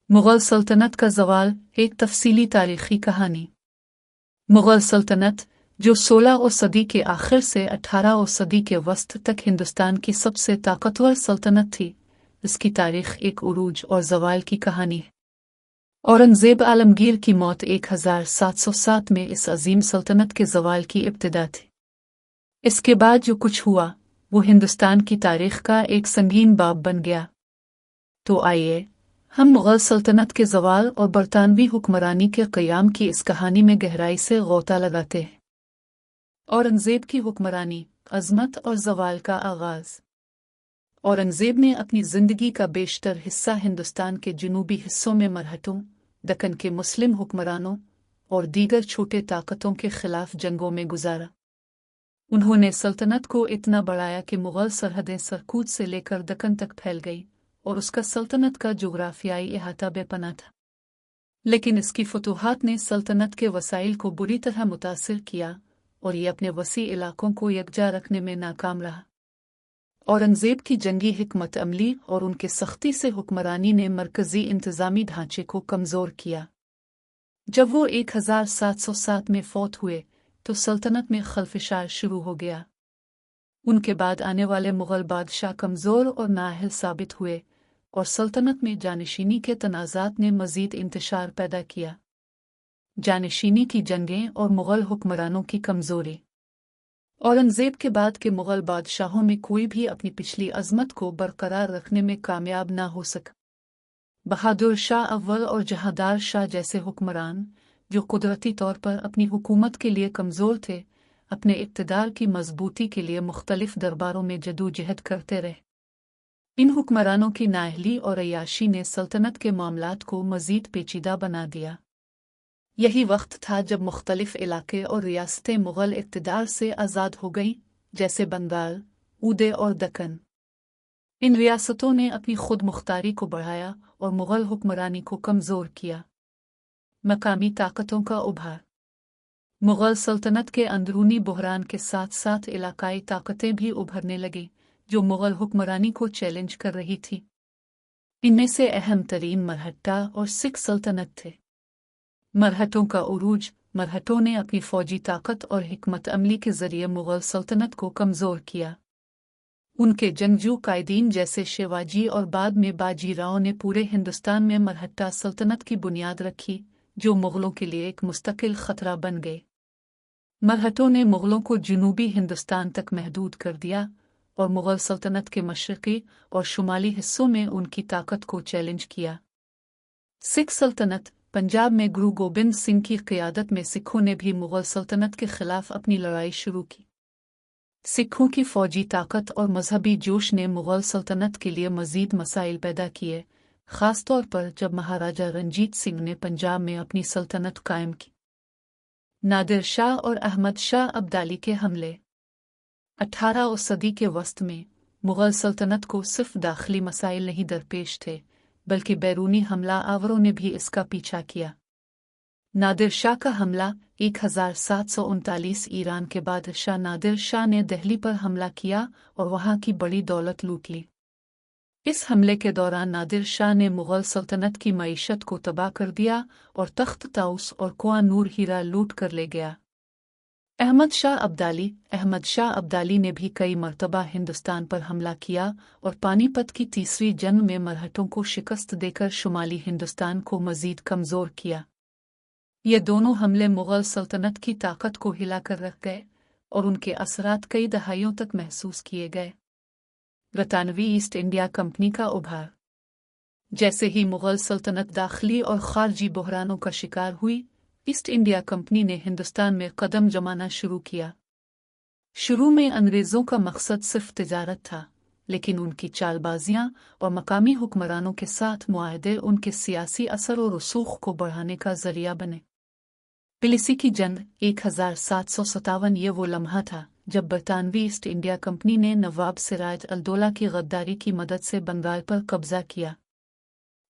मुग़ल सल्तनत का ज़वाल एक तफसीली तारीख़ी कहानी। मुग़ल सल्तनत, जो 16वीं सदी के आखिर से 18वीं सदी के वस्त तक हिंदुस्तान की सबसे ताकतवर सल्तनत थी, इसकी तारीख़ एक उरूज और ज़वाल की कहानी है। औरंगज़ेब आलमगीर की मौत 1707 में इस अजीम सल्तनत के ज़वाल की इब्तिदा थी। इसके बाद जो कुछ हुआ वो हिंदुस्तान की तारीख़ का एक संगीन बाब बन गया। तो आइए हम मुग़ल सल्तनत के ज़वाल और बरतानवी हुक्मरानी के क़याम की इस कहानी में गहराई से गौता लगाते हैं। औरंगज़ेब की हुक्मरानी, अज़मत और ज़वाल का आगाज़। औरंगज़ेब ने अपनी ज़िंदगी का बेशतर हिस्सा हिंदुस्तान के जनूबी हिस्सों में मरहटों, दक्कन के मुस्लिम हुक्मरानों और दीगर छोटे ताकतों के ख़िलाफ़ जंगों में गुजारा। उन्होंने सल्तनत को इतना बढ़ाया कि मुग़ल सरहदें सरकूद से लेकर दक्कन तक फैल गई और उसका सल्तनत का जोग्राफियाई इहाता बेपनाह था। लेकिन इसकी फतूहात ने सल्तनत के वसाइल को बुरी तरह मुतासिर किया और ये अपने वसी इलाकों को यकजा रखने में नाकाम रहा। औरंगज़ेब की जंगी हिकमत अमली और उनके सख्ती से हुक्मरानी ने मरकज़ी इंतज़ामी ढांचे को कमज़ोर किया। जब वो 1707 में फौत हुए तो सल्तनत में खलफिशार शुरू हो गया। उनके बाद आने वाले मुग़ल बादशाह कमज़ोर और नाअहल साबित हुए और सल्तनत में जानशीनी के तनाज़ात ने मज़ीद इंतशार पैदा किया। जानशीनी की जंगें और मुग़ल हुक्मरानों की कमज़ोरी। औरंगज़ेब के बाद के मुग़ल बादशाहों में कोई भी अपनी पिछली अज़मत को बरकरार रखने में कामयाब ना हो सका। बहादुर शाह अव्वल और जहांदार शाह जैसे हुक्मरान, जो कुदरती तौर पर अपनी हुकूमत के लिए कमज़ोर थे, अपने इक़्तिदार की मजबूती के लिए मुख्तलिफ दरबारों में जदोजहद करते रहे। इन हुक्मरानों की नाअहली और अय्याशी ने सल्तनत के मामलात को मज़ीद पेचीदा बना दिया। यही वक्त था जब मुख्तलिफ इलाके और रियासतें मुग़ल इक़्तिदार से आज़ाद हो गईं, जैसे बंगाल, ऊदे और दक्कन। इन रियासतों ने अपनी खुद मुख्तारी को बढ़ाया और मुग़ल हुक्मरानी को कमज़ोर किया। मकामी ताकतों का उभार। मुग़ल सल्तनत के अंदरूनी बहरान के साथ साथ इलाकाई ताकतें भी उभरने लगीं, जो मुग़ल हुक्मरानी को चैलेंज कर रही थी। इनमें से अहम तरीन मरहट्टा और सिख सल्तनत थे। मरहटों का उरूज। मरहटों ने अपनी फ़ौजी ताकत और हिकमत अमली के ज़रिए मुग़ल सल्तनत को कमज़ोर किया। उनके जंगजू कायदीन जैसे शिवाजी और बाद में बाजीराव ने पूरे हिंदुस्तान में मरहट्टा सल्तनत की बुनियाद रखी, जो मुग़लों के लिए एक मुस्तकिल ख़तरा बन गए। मरहटों ने मुग़लों को जनूबी हिंदुस्तान तक महदूद कर दिया और मुग़ल सल्तनत के मशरक़ी और शुमाली हिस्सों में उनकी ताकत को चैलेंज किया। सिख सल्तनत। पंजाब में गुरु गोबिंद सिंह की क़ियादत में सिखों ने भी मुग़ल सल्तनत के ख़िलाफ़ अपनी लड़ाई शुरू की। सिखों की फ़ौजी ताकत और मजहबी जोश ने मुग़ल सल्तनत के लिए मज़ीद मसाइल पैदा किए, ख़ास तौर पर जब महाराजा रंजीत सिंह ने पंजाब में अपनी सल्तनत कायम की। नादिर शाह और अहमद शाह अब्दाली के हमले। 18वीं सदी के वस्त में मुग़ल सल्तनत को सिर्फ दाखिली मसाइल नहीं दरपेश थे, बल्कि बैरूनी हमला आवरों ने भी इसका पीछा किया। नादिर शाह का हमला 1739 ईरान के बादशाह नादिर शाह ने दिल्ली पर हमला किया और वहाँ की बड़ी दौलत लूट ली। इस हमले के दौरान नादिर शाह ने मुग़ल सल्तनत की मईशत को तबाह कर दिया और तख्त ताउस और कोह नूर हीरा लूट कर ले गया। अहमद शाह अब्दाली ने भी कई मरतबा हिंदुस्तान पर हमला किया और पानीपत की तीसरी जंग में मरहटों को शिकस्त देकर शुमाली हिंदुस्तान को मज़ीद कमज़ोर किया। ये दोनों हमले मुग़ल सल्तनत की ताकत को हिलाकर रख गए और उनके असरात कई दहाइयों तक महसूस किए गए। बरतानवी ईस्ट इंडिया कंपनी का उभार। जैसे ही मुग़ल सल्तनत दाखिली और ख़ारजी बहरानों का शिकार हुई, ईस्ट इंडिया कंपनी ने हिंदुस्तान में कदम जमाना शुरू किया। शुरू में अंग्रेज़ों का मकसद सिर्फ तिजारत था, लेकिन उनकी चालबाजियाँ और मकामी हुक्मरानों के साथ मुआहदे उनके सियासी असर और रसूख को बढ़ाने का ज़रिया बने। प्लिसी की जंग 1757। ये वो लम्हा था जब बरतानवी ईस्ट इंडिया कंपनी ने नवाब सिराज अल-दौला की गद्दारी की मदद से बंगाल पर कब्ज़ा किया।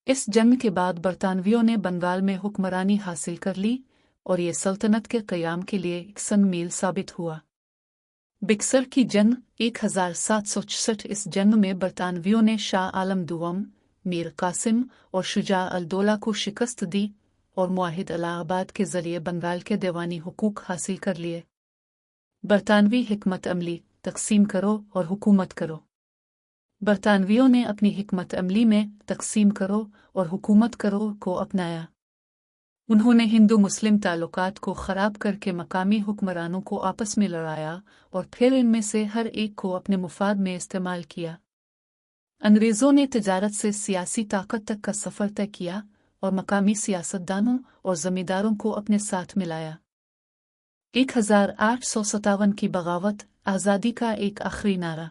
इस जंग के बाद बरतानवियों ने बंगाल में हुक्मरानी हासिल कर ली और ये सल्तनत के क़याम के लिए एक संग मील साबित हुआ। बिक्सर की जंग 1766। इस जंग में बरतानवियों ने शाह आलम दुआम, मीर कासिम और शुजा अल-दौला को शिकस्त दी और मुआहिद इलाहाबाद के जरिए बंगाल के दीवानी हुकूक हासिल कर लिए। बरतानवी हिकमत अमली, तकसीम करो और हुकूमत करो। बरतानवियों ने अपनी हिकमत अमली में तकसीम करो और हुकूमत करो को अपनाया। उन्होंने हिंदू मुस्लिम ताल्लुकात को ख़राब करके मकामी हुक्मरानों को आपस में लड़ाया और फिर इनमें से हर एक को अपने मुफाद में इस्तेमाल किया। अंग्रेज़ों ने तिजारत से सियासी ताकत तक का सफ़र तय किया और मकामी सियासतदानों और ज़मींदारों को अपने साथ मिलाया। 1857 की बगावत, आज़ादी का एक आखिरी नारा।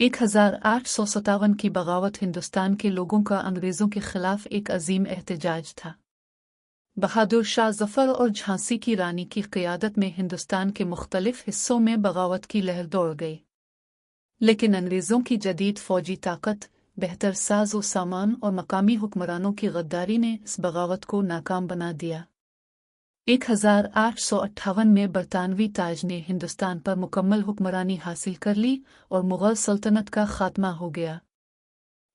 1857 की बगावत हिंदुस्तान के लोगों का अंग्रेज़ों के खिलाफ एक अजीम एहतजाज था। बहादुर शाह ज़फ़र और झांसी की रानी की क़ियादत में हिंदुस्तान के मुख्तलिफ हिस्सों में बगावत की लहर दौड़ गई, लेकिन अंग्रेज़ों की जदीद फ़ौजी ताकत, बेहतर साज़ो सामान और मकामी हुक्मरानों की गद्दारी ने इस बगावत को नाकाम बना दिया। 1858 में बरतानवी ताज ने हिंदुस्तान पर मुकम्मल हुक्मरानी हासिल कर ली और मुग़ल सल्तनत का ख़ात्मा हो गया।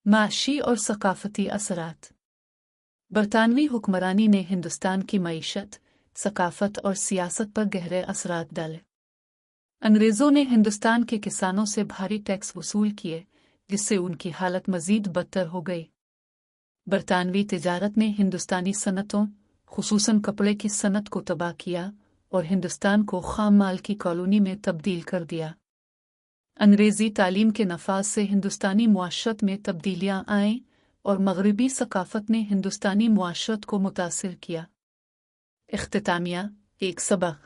माशी और सकाफ़ती असरात। बरतानवी हुक्मरानी ने हिंदुस्तान की मईशत, सकाफ़त और सियासत पर गहरे असरात डाले। अंग्रेज़ों ने हिंदुस्तान के किसानों से भारी टैक्स वसूल किए, जिससे उनकी हालत मज़ीद बदतर हो गई। बरतानवी तिजारत ने हिंदुस्तानी सनतों, खुसूसन कपड़े की सनत को तबाह किया और हिंदुस्तान को खाम माल की कॉलोनी में तब्दील कर दिया। अंग्रेज़ी तालीम के नफाज से हिंदुस्तानी मुआशरत में तब्दीलियाँ आईं और मगरबी सकाफ़त ने हिंदुस्तानी मुआशरत को मुतासिर किया। इख्तितामिया, एक सबक।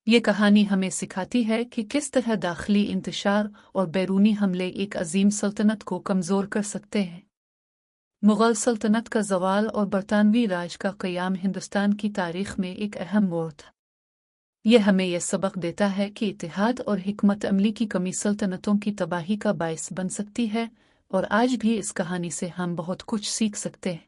ये कहानी हमें सिखाती है कि किस तरह दाखिली इंतशार और बैरूनी हमले एक अजीम सल्तनत को कमज़ोर कर सकते हैं। मुग़ल सल्तनत का ज़वाल और बरतानवी राज का क़याम हिंदुस्तान की तारीख़ में एक अहम मोड़ था। यह हमें यह सबक देता है कि इत्तेहाद और हिकमत अमली की कमी सल्तनतों की तबाही का बाइस बन सकती है, और आज भी इस कहानी से हम बहुत कुछ सीख सकते हैं।